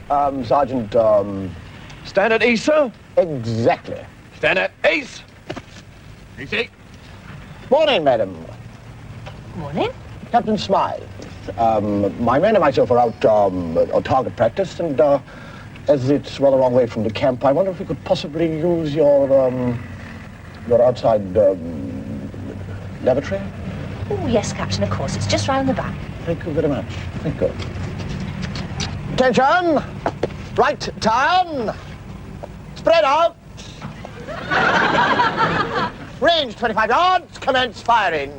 Sergeant, Stand at ease, sir. Exactly. Stand at ease. Easy. Morning, madam. Morning. Captain Smythe. My men and myself are out on target practice, and as it's rather a long way from the camp, I wonder if we could possibly use your outside lavatory? Oh, yes, Captain, of course. It's just round the back. Thank you very much. Thank you. Attention! Right turn! Spread out! Range 25 yards, commence firing.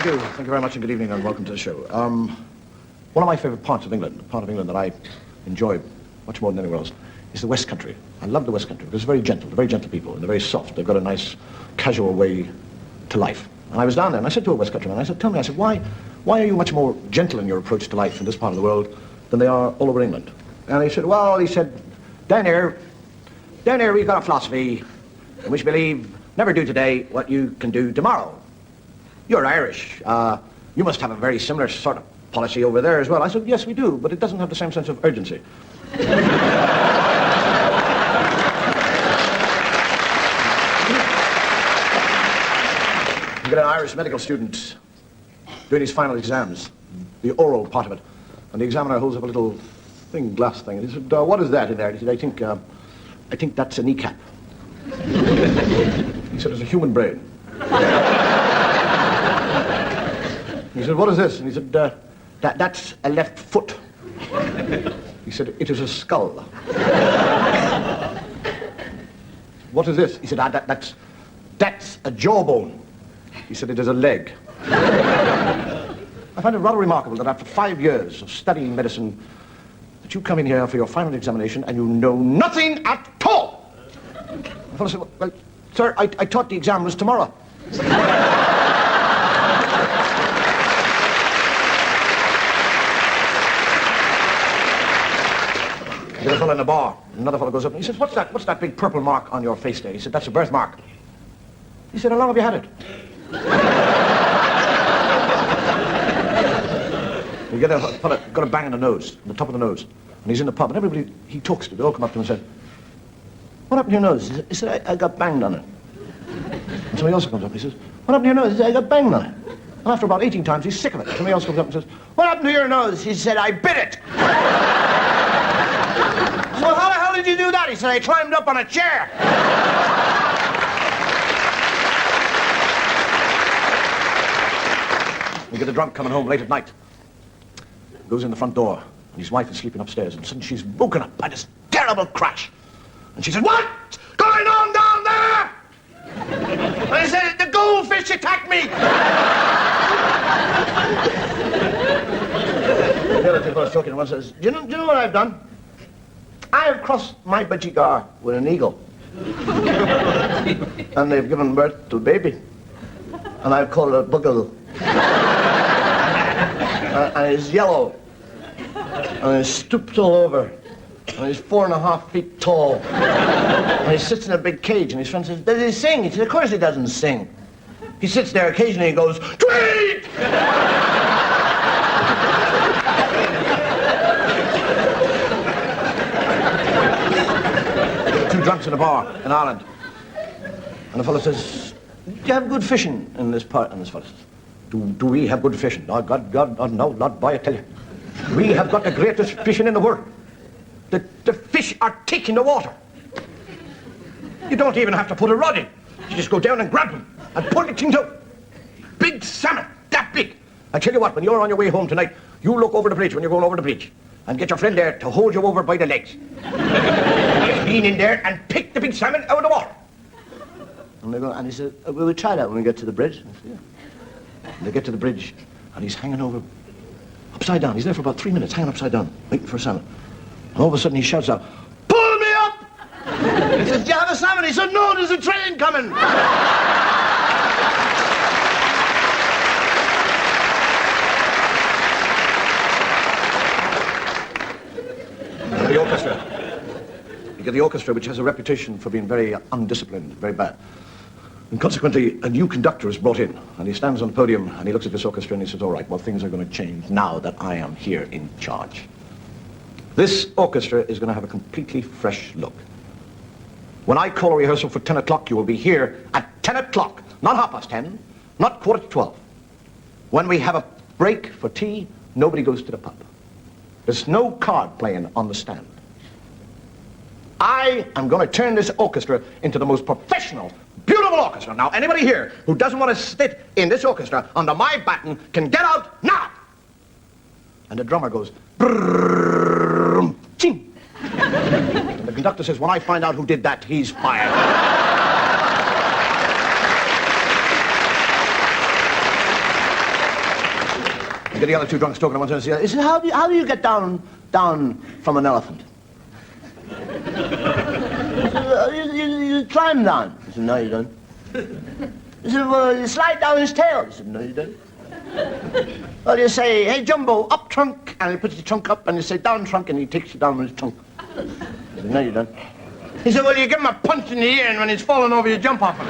Thank you very much and good evening and welcome to the show. One of my favourite parts of England, the part of England that I enjoy much more than anywhere else, is the West Country. I love the West Country because they're very gentle people, and they're very soft. They've got a nice, casual way to life. And I was down there and I said to a West Countryman, I said, tell me, why are you much more gentle in your approach to life in this part of the world than they are all over England? And he said, down here we've got a philosophy in which we believe, never do today what you can do tomorrow. You're Irish. You must have a very similar sort of policy over there as well. I said, yes, we do, but it doesn't have the same sense of urgency. You get an Irish medical student doing his final exams, the oral part of it, and the examiner holds up a little glass thing, and he said, what is that in there? And he said, I think that's a kneecap. He said, it's a human brain. He said, what is this? And he said, that's a left foot. He said, it is a skull. What is this? He said, that's a jawbone. He said, it is a leg. I find it rather remarkable that after 5 years of studying medicine, that you come in here for your final examination and you know nothing at all. The fellow said, well, sir, I thought the exam was tomorrow. There's a fellow in the bar. Another fellow goes up and he says, what's that big purple mark on your face there? He said, that's a birthmark. He said, how long have you had it? You get a fellow got a bang in the nose, on the top of the nose, and he's in the pub, and everybody he talks to, they all come up to him and said, what happened to your nose? He said, I got banged on it. And somebody else comes up and he says, what happened to your nose? He said, I got banged on it. And after about 18 times, he's sick of it. Somebody else comes up and says, what happened to your nose? He said, I bit it. So how the hell did you do that? He said, I climbed up on a chair. We get a drunk coming home late at night. Goes in the front door, and his wife is sleeping upstairs, and suddenly she's woken up by this terrible crash. And she said, what's going on down there? And I said, the goldfish attacked me. The other people I was talking to one says, do you know what I've done? I have crossed my bajigar with an eagle. And they've given birth to a baby. And I've called it Bugle. And he's yellow. And he's stooped all over. And he's 4.5 feet tall. And he sits in a big cage, and his friend says, does he sing? He says, of course he doesn't sing. He sits there occasionally and goes, tweet! Two drunks in a bar in Ireland. And the fellow says, do you have good fishing in this part? And this fellow says, do we have good fishing? Oh, God, no, not boy, I tell you. We have got the greatest fishing in the world. The fish are thick in the water. You don't even have to put a rod in. You just go down and grab them and pull the things out. Big salmon, that big. I tell you what, when you're on your way home tonight, you look over the bridge when you're going over the bridge and get your friend there to hold you over by the legs. Lean in there and pick the big salmon out of the water. And they go, and he said, we will try that when we get to the bridge. And I said, yeah. And they get to the bridge, and he's hanging over, upside down. He's there for about 3 minutes, hanging upside down, waiting for a salmon. And all of a sudden he shouts out, He says, do you have a salmon? He said, no, there's a train coming. The orchestra. You get the orchestra, which has a reputation for being very undisciplined, very bad. And consequently, a new conductor is brought in, and he stands on the podium, and he looks at this orchestra, and he says, all right, well, things are going to change now that I am here in charge. This orchestra is going to have a completely fresh look. When I call a rehearsal for 10 o'clock, you will be here at 10 o'clock, not 10:30, not 11:45. When we have a break for tea, nobody goes to the pub. There's no card playing on the stand. I am going to turn this orchestra into the most professional, beautiful orchestra. Now, anybody here who doesn't want to sit in this orchestra under my baton can get out now. And the drummer goes, brrrr, ching. And the conductor says, when I find out who did that, he's fired. You get the other two drunks talking at once and say, he says, how do you get down from an elephant? You climb down. He said, no, you don't. He said, well, you slide down his tail. He said, no, you don't. Well, you say, hey, Jumbo, up trunk, and he puts the trunk up, and you say, down trunk, and he takes you down with his trunk. He said, no, you don't. He said, well, you give him a punch in the ear, and when he's falling over, you jump off him.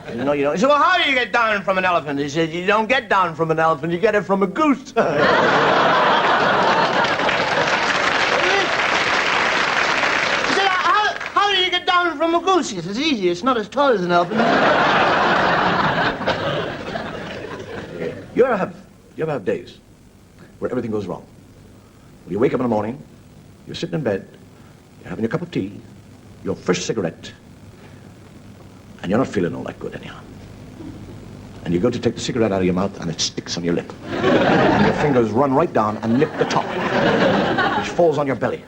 He said, no, you don't. He said, well, how do you get down from an elephant? He said, you don't get down from an elephant, you get it from a goose. From a goose. He says, it's easy. It's not as tall as an elephant. You ever have days where everything goes wrong? You wake up in the morning, you're sitting in bed, you're having your cup of tea, your first cigarette, and you're not feeling all that good anyhow. And you go to take the cigarette out of your mouth, and it sticks on your lip. And your fingers run right down and nip the top, which falls on your belly.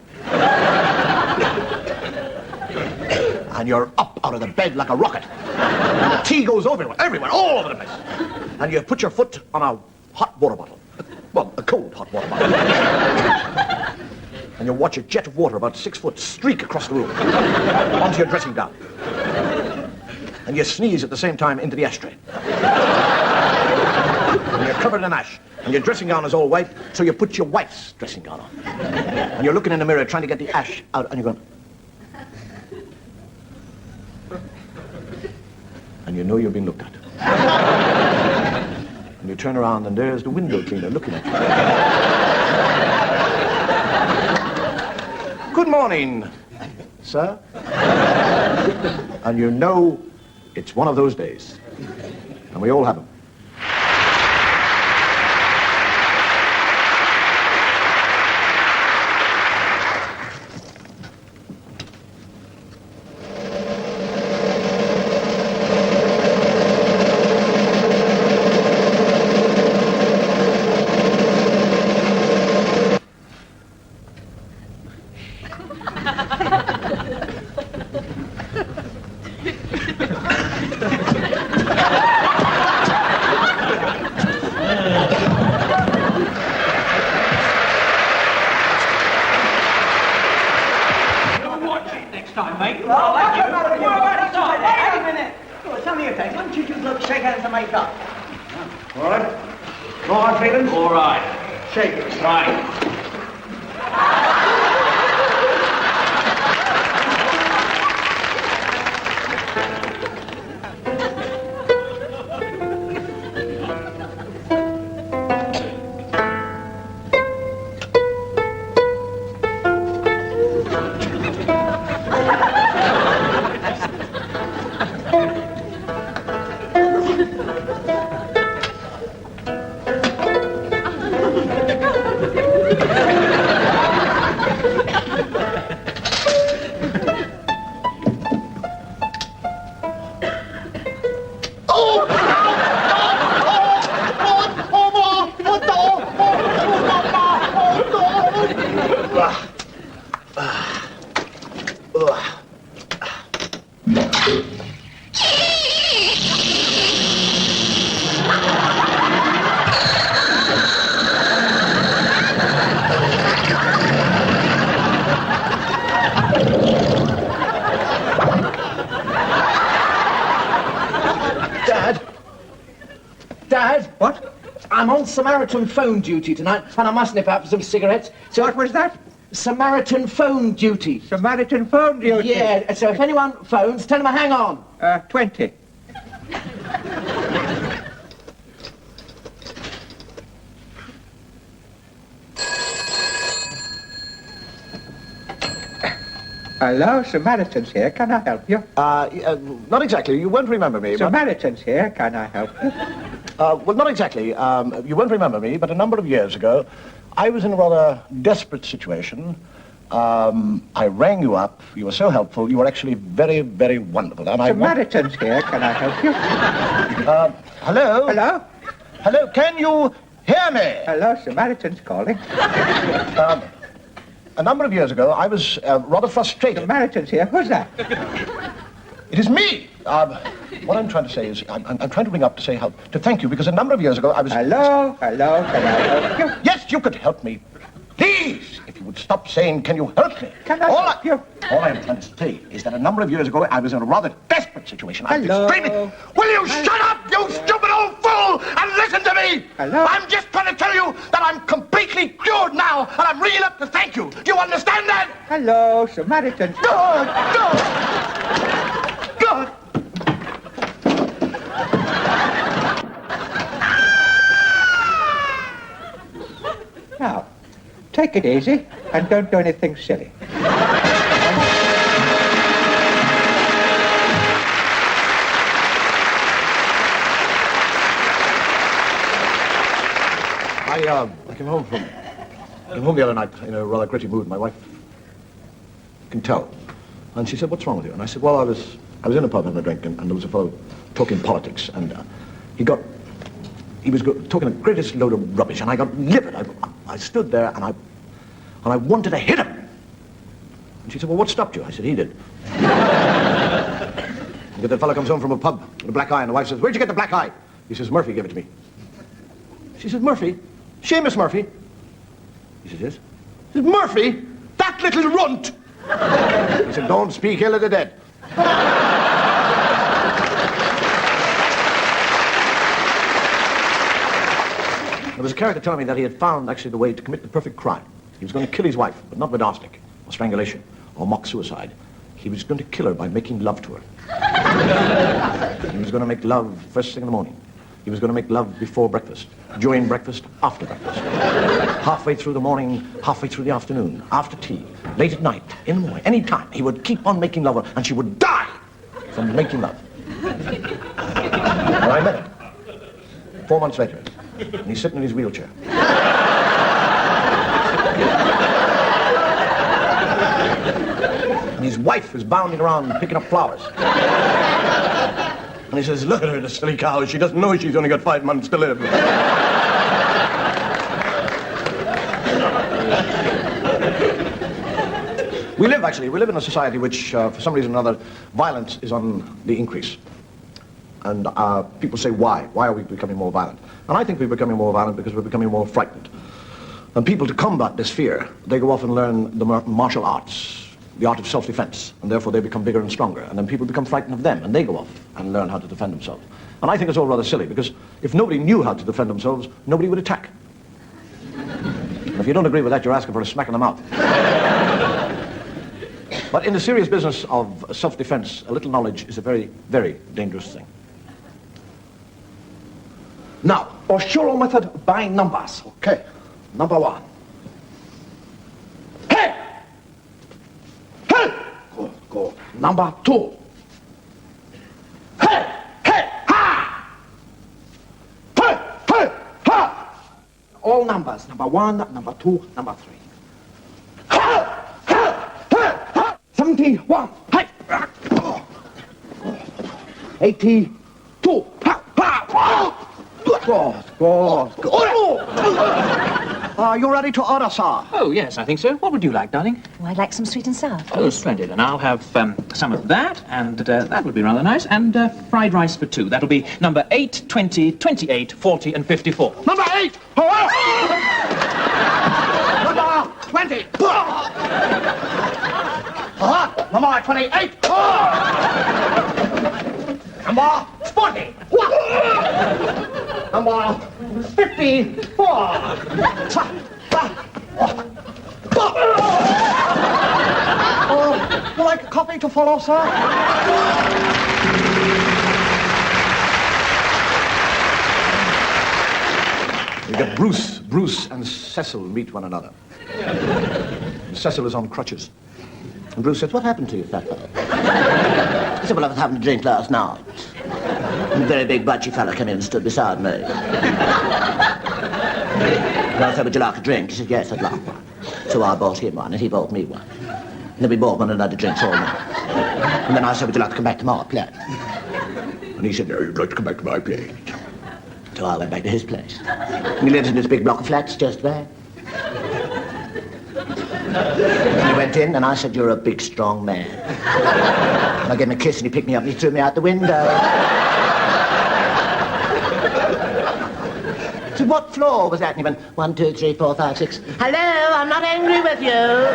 And you're up out of the bed like a rocket. And the tea goes everywhere, all over the place. And you put your foot on a hot water bottle. Well, a cold hot water bottle. And you watch a jet of water about 6 foot streak across the room onto your dressing gown. And you sneeze at the same time into the ashtray. And you're covered in ash. And your dressing gown is all white, so you put your wife's dressing gown on. And you're looking in the mirror trying to get the ash out, and you're going... And you know you're being looked at. And you turn around and there's the window cleaner looking at you. Good morning, sir. And you know it's one of those days. And we all have them. Samaritan phone duty tonight, and I must nip out for some cigarettes. So What was that? Samaritan phone duty. Samaritan phone duty. Yeah, so if anyone phones, tell them I hang on. 20. Hello, Samaritans here. Can I help you? Not exactly. You won't remember me. Samaritans here. Can I help you? Well, not exactly. You won't remember me, but a number of years ago, I was in a rather desperate situation. I rang you up. You were so helpful. You were actually very, very wonderful. And Samaritans here. Can I help you? Hello? Hello? Hello? Can you hear me? Hello, Samaritans calling. A number of years ago, I was rather frustrated. Samaritans here. Who's that? It is me. What I'm trying to say is, I'm trying to ring up to say to thank you, because a number of years ago I was... Hello? Hello? Can I help you? Yes, you could help me. Please, if you would stop saying, can you help me? Can I help you? All I'm trying to say is that a number of years ago I was in a rather desperate situation. I was Hello? extremely... Will you shut up, you stupid old fool, and listen to me? Hello? I'm just trying to tell you that I'm completely cured now, and I'm ringing up to thank you. Do you understand that? Hello, Samaritans. Good, good. Good. Now, take it easy and don't do anything silly. I came home the other night in a rather gritty mood. My wife can tell. And she said, what's wrong with you? And I said, well, I was in a pub having a drink, and there was a fellow talking politics, and he was talking the greatest load of rubbish, and I got livid. I stood there, and I wanted to hit him. And she said, well, what stopped you? I said, he did. And that fellow comes home from a pub with a black eye, and the wife says, where'd you get the black eye? He says, Murphy gave it to me. She says, Murphy? Seamus Murphy? He says, yes. He says, Murphy? That little runt! He said, don't speak ill of the dead. There was a character telling me that he had found actually the way to commit the perfect crime. He was going to kill his wife, but not with arsenic, or strangulation, or mock suicide. He was going to kill her by making love to her. He was going to make love first thing in the morning. He was going to make love before breakfast, during breakfast, after breakfast. Halfway through the morning, halfway through the afternoon, after tea, late at night, in the morning, any time. He would keep on making love, and she would die from making love. And I met him 4 months later, and he's sitting in his wheelchair. And his wife is bounding around picking up flowers. And he says, look at her, the silly cow. She doesn't know she's only got 5 months to live. We live in a society which, for some reason or another, violence is on the increase. And people say, why? Why are we becoming more violent? And I think we're becoming more violent because we're becoming more frightened. And people, to combat this fear, they go off and learn the martial arts, the art of self-defense, and therefore they become bigger and stronger. And then people become frightened of them, and they go off and learn how to defend themselves. And I think it's all rather silly, because if nobody knew how to defend themselves, nobody would attack. And if you don't agree with that, you're asking for a smack in the mouth. But in the serious business of self-defense, a little knowledge is a very, very dangerous thing. Now, Oshural method by numbers. Okay. Number 1. Hey! Hey! Good, good. Number 2. Hey! Hey! Ha! Hey! Hey! Ha! All numbers. Number 1, number 2, number 3. Ha! Ha! Ha! Ha! 71. Hey! 82. Ha! Ha! Ha! God. You ready to order, sir? Oh, yes, I think so. What would you like, darling? Oh, I'd like some sweet and sour. Oh, splendid. And I'll have some of that, and that would be rather nice, and fried rice for 2. That'll be number 8, 20, 28, 40, and 54. Number 8! Number 20! Number 28! Number 40! Number 54. Would you like a coffee to follow, sir? You get Bruce and Cecil meet one another. Cecil is on crutches. And Bruce says, "What happened to you, fat fellow?" He said, "Well, I was having a drink last night. And a very big, butchy fella came in and stood beside me. And I said, 'Would you like a drink?' He said, 'Yes, I'd like one.' So I bought him one, and he bought me one. And then we bought one another drinks all night. And then I said, 'Would you like to come back to my place?' And he said, 'No, you'd like to come back to my place.' So I went back to his place. And he lives in this big block of flats just there. And he went in, and I said, 'You're a big, strong man.' And I gave him a kiss, and he picked me up, and he threw me out the window. I said, 'What floor was that?' And he went, 1, 2, 3, 4, 5, 6. 'Hello, I'm not angry with you.'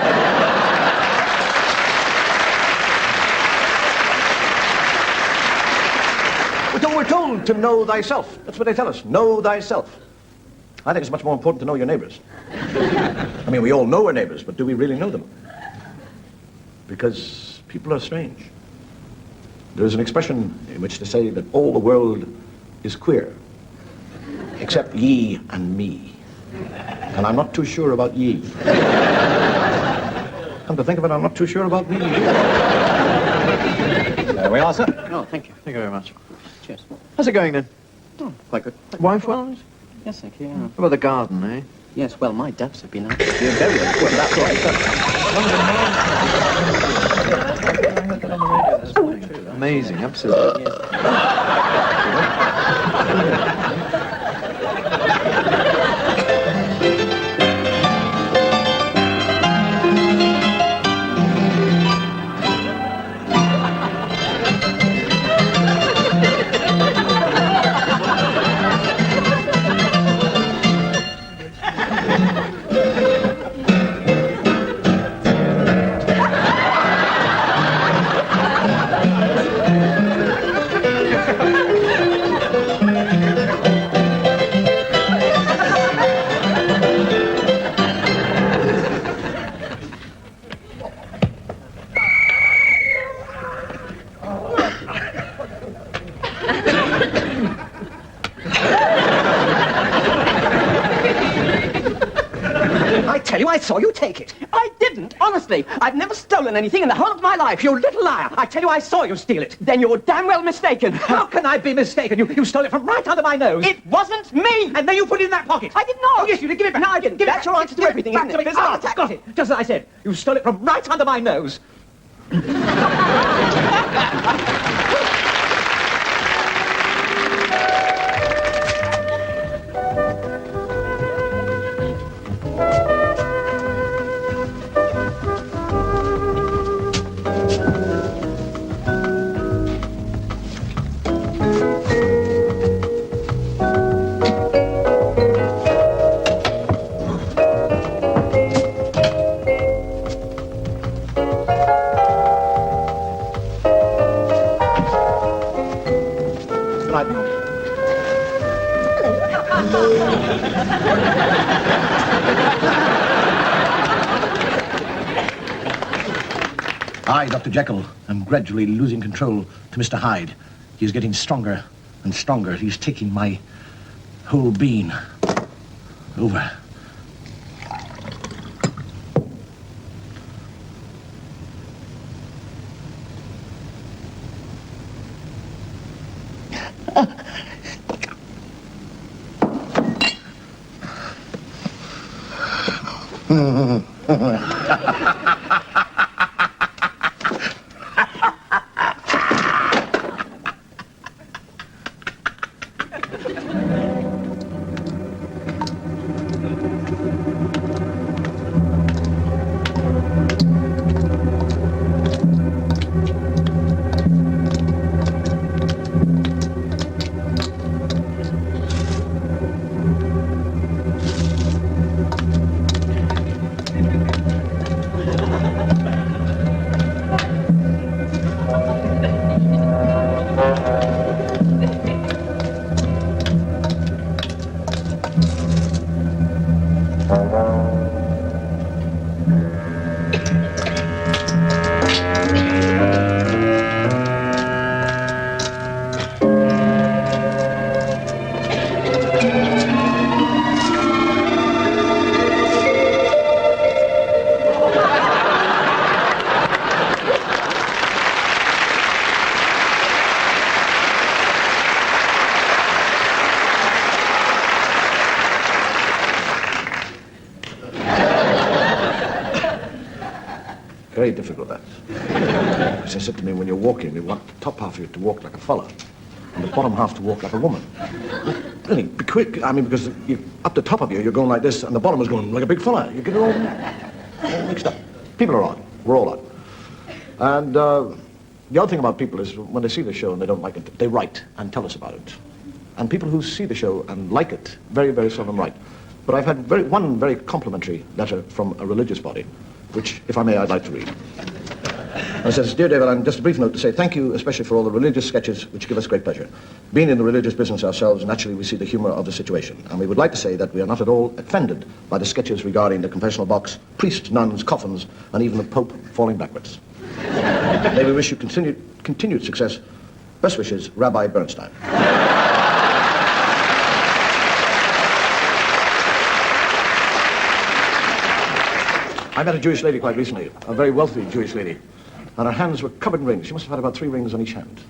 We're told to know thyself. That's what they tell us. Know thyself. I think it's much more important to know your neighbors. I mean, we all know our neighbors, but do we really know them? Because people are strange. There's an expression in which to say that all the world is queer, except ye and me. And I'm not too sure about ye. Come to think of it, I'm not too sure about me. There we are, sir. Oh, thank you. Thank you very much. Cheers. How's it going then? Oh, quite good. Wife well? Yes, thank you. Yeah. How about the garden, eh? Yes, well, my doves have been out. You're very well. That's right. Amazing, absolutely. I saw you take it. I didn't, honestly. I've never stolen anything in the whole of my life, you little liar. I tell you, I saw you steal it. Then you're damn well mistaken. How can I be mistaken? You stole it from right under my nose. It wasn't me. And then you put it in that pocket. I did not. Oh, yes, you did. Give it back. No, I didn't. That's your answer to everything, isn't it? Got it. Just as I said. You stole it from right under my nose. I, Dr. Jekyll, am gradually losing control to Mr. Hyde. He is getting stronger and stronger. He's taking my whole being over. Very difficult, that. As I said to me, when you're walking, we want the top half of you to walk like a fella, and the bottom half to walk like a woman. Really, be quick. I mean, because up the top of you, you're going like this, and the bottom is going like a big fella. You get it all mixed up. People are odd. We're all odd. And the other thing about people is when they see the show and they don't like it, they write and tell us about it. And people who see the show and like it very, very seldom write. But I've had one very complimentary letter from a religious body, which, if I may, I'd like to read. And it says, "Dear David, I'm just a brief note to say thank you, especially for all the religious sketches, which give us great pleasure. Being in the religious business ourselves, naturally we see the humor of the situation. And we would like to say that we are not at all offended by the sketches regarding the confessional box, priests, nuns, coffins, and even the Pope falling backwards. May we wish you continued success. Best wishes, Rabbi Bernstein." I met a Jewish lady quite recently, a very wealthy Jewish lady, and her hands were covered in rings. She must have had about 3 rings on each hand.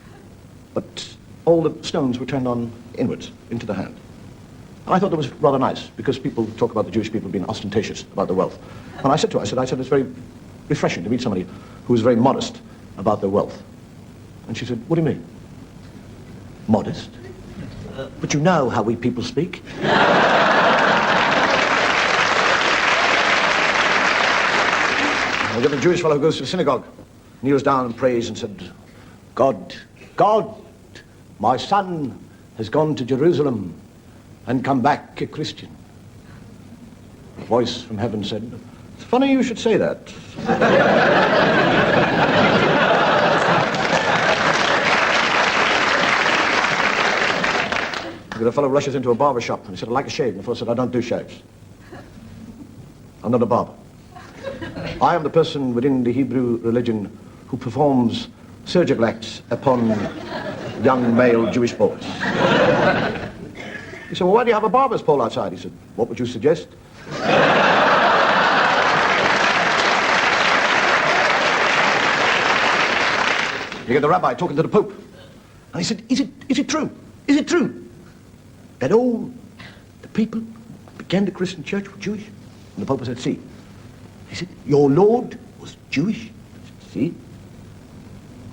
But all the stones were turned on inwards, into the hand. And I thought that was rather nice, because people talk about the Jewish people being ostentatious about their wealth. And I said to her, I said, it's very refreshing to meet somebody who is very modest about their wealth. And she said, "What do you mean? Modest? But you know how we people speak." I got a Jewish fellow who goes to the synagogue, kneels down and prays and said, God, my son has gone to Jerusalem and come back a Christian." A voice from heaven said, "It's funny you should say that." A fellow rushes into a barber shop and he said, "I'd like a shave." And the fellow said, "I don't do shaves. I'm not a barber. I am the person within the Hebrew religion who performs surgical acts upon young male Jewish boys." He said, "Well, why do you have a barber's pole outside?" He said, "What would you suggest?" You get the rabbi talking to the Pope. And he said, is it true? Is it true that all the people who began the Christian church were Jewish?" And the Pope said, "See." He said, "Your Lord was Jewish." "See."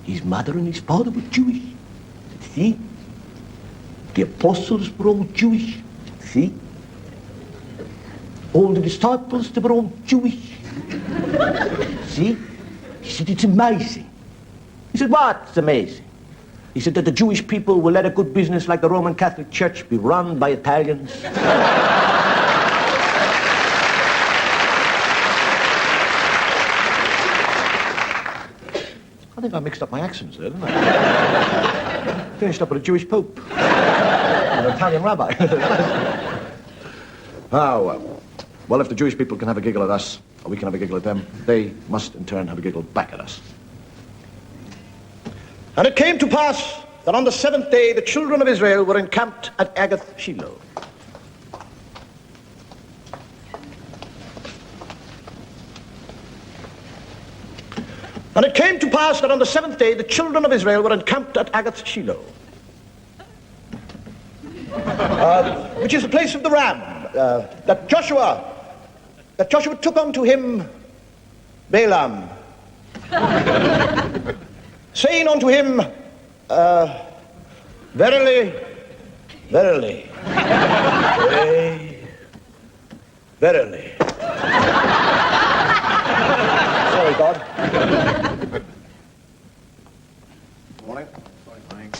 "His mother and his father were Jewish." "See." "The apostles were all Jewish." "See." "All the disciples, they were all Jewish." "See." He said, "It's amazing." He said, "What's amazing?" He said, "That the Jewish people will let a good business like the Roman Catholic Church be run by Italians." I think I mixed up my accents there, didn't I? Finished up with a Jewish Pope. An Italian rabbi. Oh, well. Well, if the Jewish people can have a giggle at us, or we can have a giggle at them, they must in turn have a giggle back at us. "And it came to pass that on the 7th day the children of Israel were encamped at Agath Shiloh. And it came to pass that on the 7th day the children of Israel were encamped at Agath Shiloh, which is the place of the ram, that Joshua took unto him Balaam, saying unto him, verily, verily, verily. Sorry, God. Morning. Morning.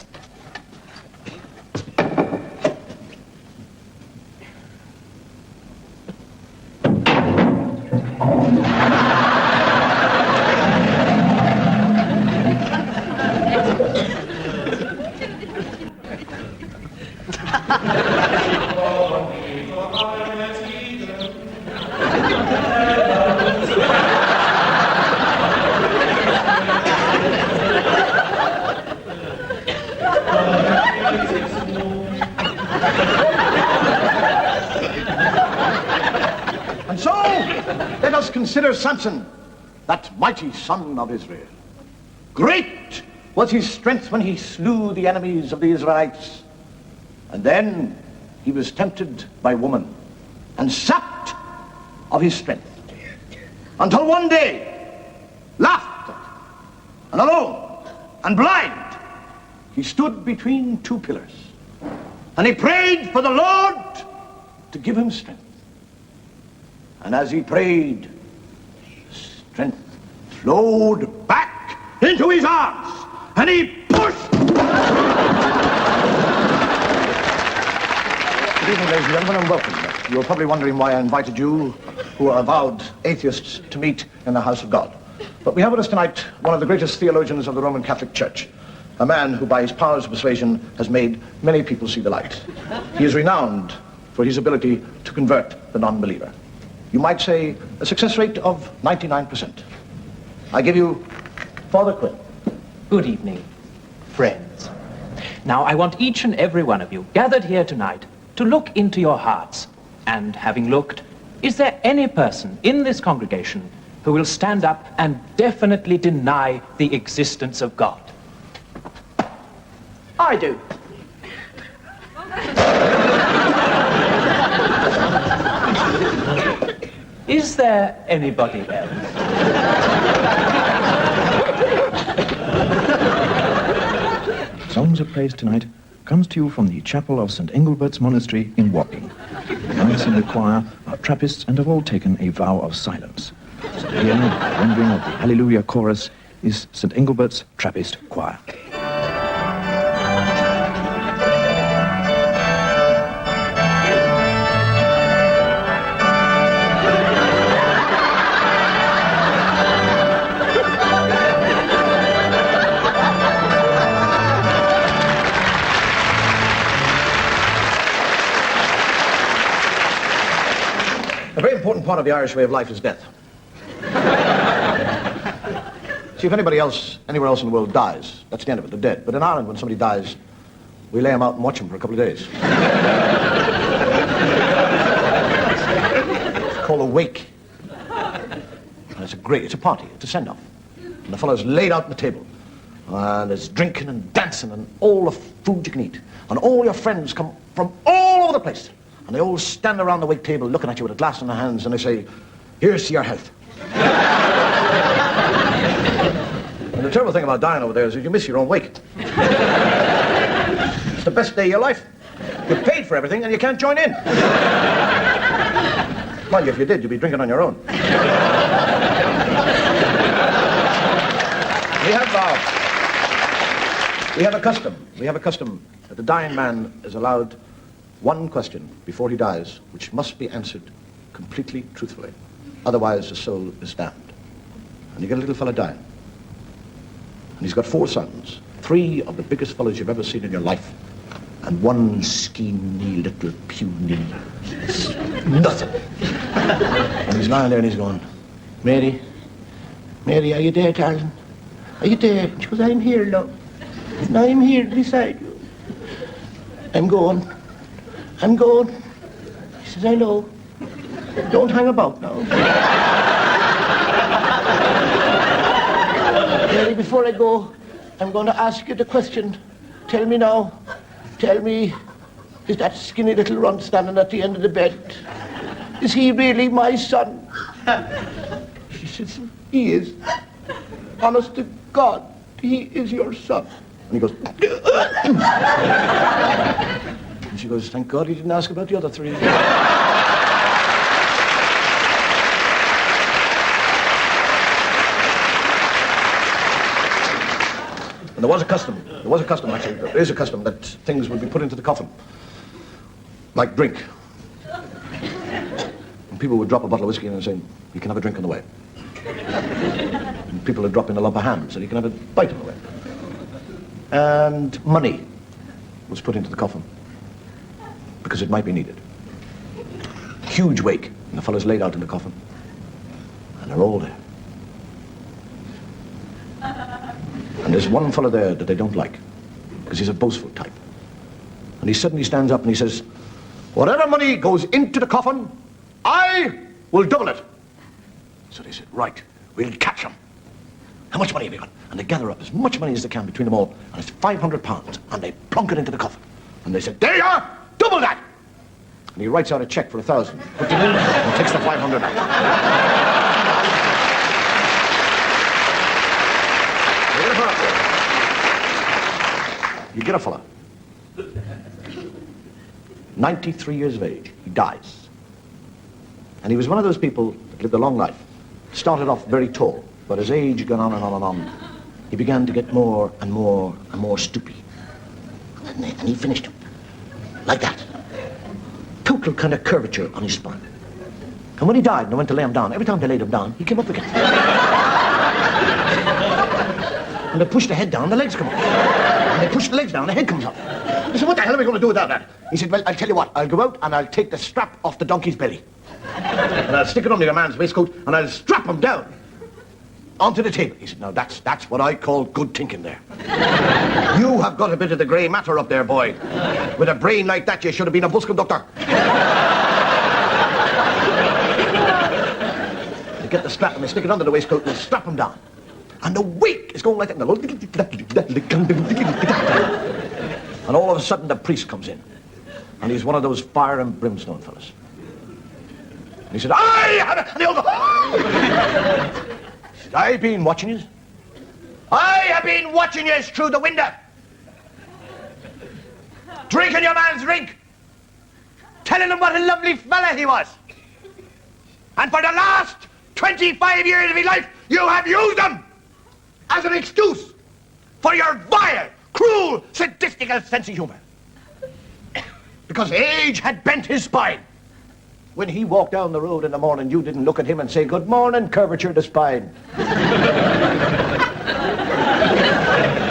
consider Samson, that mighty son of Israel. Great was his strength when he slew the enemies of the Israelites. And then he was tempted by woman and sapped of his strength. Until one day, laughed at and alone and blind, he stood between two pillars. And he prayed for the Lord to give him strength. And as he prayed, strength flowed back into his arms, and he pushed. Good evening, ladies and gentlemen, and welcome. You're probably wondering why I invited you, who are avowed atheists, to meet in the house of God. But we have with us tonight one of the greatest theologians of the Roman Catholic Church, a man who, by his powers of persuasion, has made many people see the light. He is renowned for his ability to convert the non-believer. You might say a success rate of 99%. I give you Father Quinn. Good evening, friends. Now, I want each and every one of you gathered here tonight to look into your hearts. And having looked, is there any person in this congregation who will stand up and definitely deny the existence of God? I do. Is there anybody else? Songs of Praise tonight comes to you from the chapel of St. Engelbert's Monastery in Wapping. The monks in the choir are Trappists and have all taken a vow of silence. So here, the rendering of the Hallelujah chorus is St. Engelbert's Trappist Choir. A very important part of the Irish way of life is death. See, if anybody else, anywhere else in the world dies, that's the end of it, they're dead. But in Ireland, when somebody dies, we lay them out and watch them for a couple of days. It's called a wake. And it's a party, it's a send-off. And the fellow's laid out on the table. And there's drinking and dancing and all the food you can eat. And all your friends come from all over the place. And they all stand around the wake table looking at you with a glass in their hands and they say, here's to your health. And the terrible thing about dying over there is that you miss your own wake. It's the best day of your life. You paid for everything and you can't join in. Mind you, if you did, you'd be drinking on your own. We have a custom that the dying man is allowed one question before he dies, which must be answered completely truthfully. Otherwise, the soul is damned. And you get a little fella dying. And he's got 4 sons, 3 of the biggest fellows you've ever seen in your life, and 1 skinny little puny nothing. And he's lying there and he's going, Mary, are you there, darling? Are you there? She goes, I'm here, love. And I'm here beside you. I'm going. He says, I know. Don't hang about now. Mary, before I go, I'm going to ask you the question. Tell me now. Tell me, is that skinny little runt standing at the end of the bed, is he really my son? She says, he is. Honest to God, he is your son. And he goes, and she goes, thank God he didn't ask about the other 3. And there was a custom actually, there is a custom that things would be put into the coffin, like drink. And people would drop a bottle of whiskey in and say, you can have a drink on the way. And people would drop in a lump of ham and say, you can have a bite on the way. And money was put into the coffin, because it might be needed. Huge wake, and the fellow's laid out in the coffin, and they're all there. And there's one fellow there that they don't like, because he's a boastful type. And he suddenly stands up and he says, whatever money goes into the coffin, I will double it. So they said, right, we'll catch him. How much money have you got? And they gather up as much money as they can between them all, and it's £500, and they plunk it into the coffin. And they said, there you are, double that! And he writes out a cheque for 1,000, puts it in, and takes the 500 out. You get a fella, 93 years of age, he dies. And he was one of those people that lived a long life. Started off very tall, but as age gone on and on and on, he began to get more and more and more stoopy. And he finished him, like that. Total kind of curvature on his spine. And when he died and I went to lay him down, every time they laid him down, he came up again. And they pushed the head down, the legs come up. And they pushed the legs down, the head comes up. I said, what the hell are we going to do without that? He said, well, I'll tell you what, I'll go out and I'll take the strap off the donkey's belly. And I'll stick it under your man's waistcoat and I'll strap him down onto the table. He said, now that's what I call good thinking there. You have got a bit of the grey matter up there, boy. With a brain like that, you should have been a bus conductor. They get the strap and they stick it under the waistcoat and they strap him down. And the wake is going like that. And all of a sudden the priest comes in. And he's one of those fire and brimstone fellas. And he said, aye! And they all go, he said, I've been watching you. I have been watching you through the window. Drinking your man's drink. Telling him what a lovely fella he was. And for the last 25 years of his life, you have used him as an excuse for your vile, cruel, sadistical sense of humor. Because age had bent his spine. When he walked down the road in the morning, you didn't look at him and say, good morning, curvature of the spine.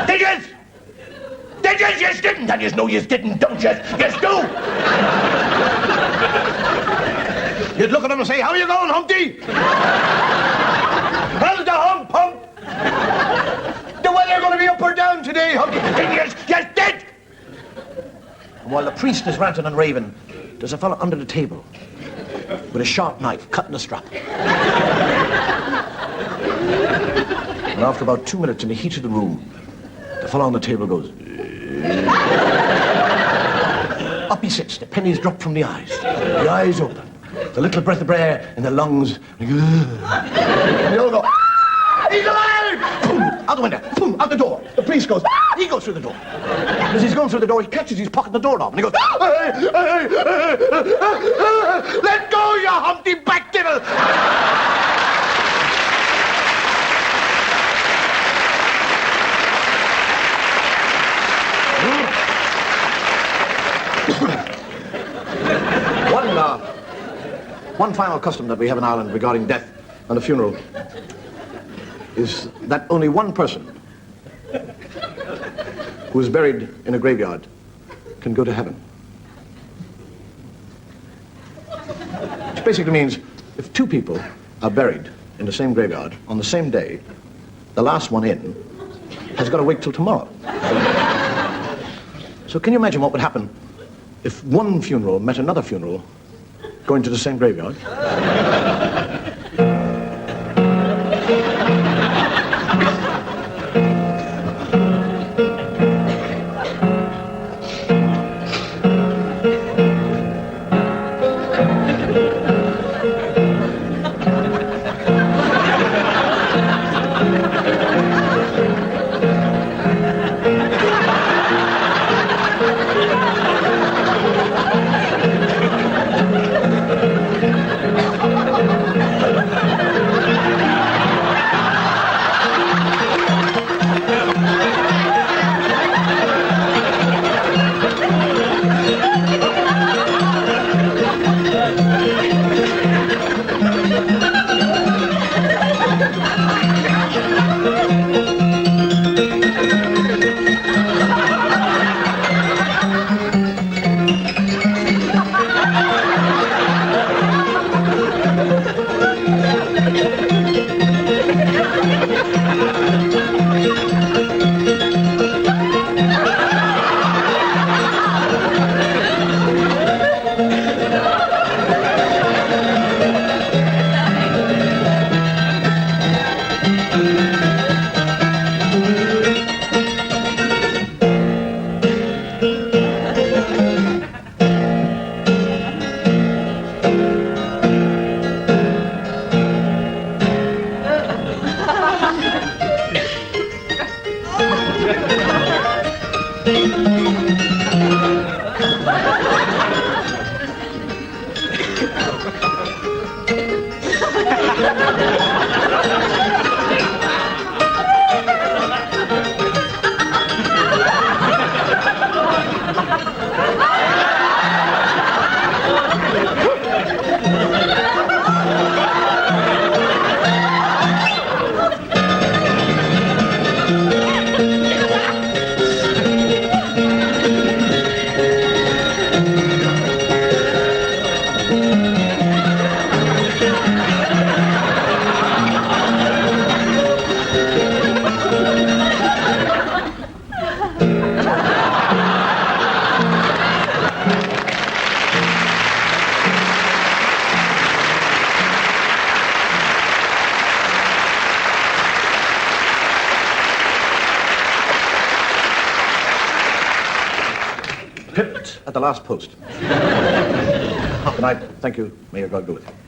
Did yous? Did yous? Yous didn't. And yous know yous didn't, don't yous? Yous do. You'd look at him and say, how are you going, Humpty? How's the hump, Hump? The weather going to be up or down today, Humpty? Yous dead. And while the priest is ranting and raving, there's a fella under the table with a sharp knife cutting the strap. And after about 2 minutes in the heat of the room, the fellow on the table goes... Up he sits, the pennies drop from the eyes. The eyes open. The little breath of air in the lungs. And they all go... He's alive! Boom, out the window. Boom, out the door. The priest goes... He goes through the door. As he's going through the door, he catches his pocket the doorknob. And he goes... Let go, you Humpty back devil! One final custom that we have in Ireland regarding death and a funeral is that only one person who is buried in a graveyard can go to heaven. Which basically means if two people are buried in the same graveyard on the same day, the last one in has got to wait till tomorrow. So can you imagine what would happen if one funeral met another funeral going to the same graveyard? pipped at the last post. Good night. Thank you. May your God go with you.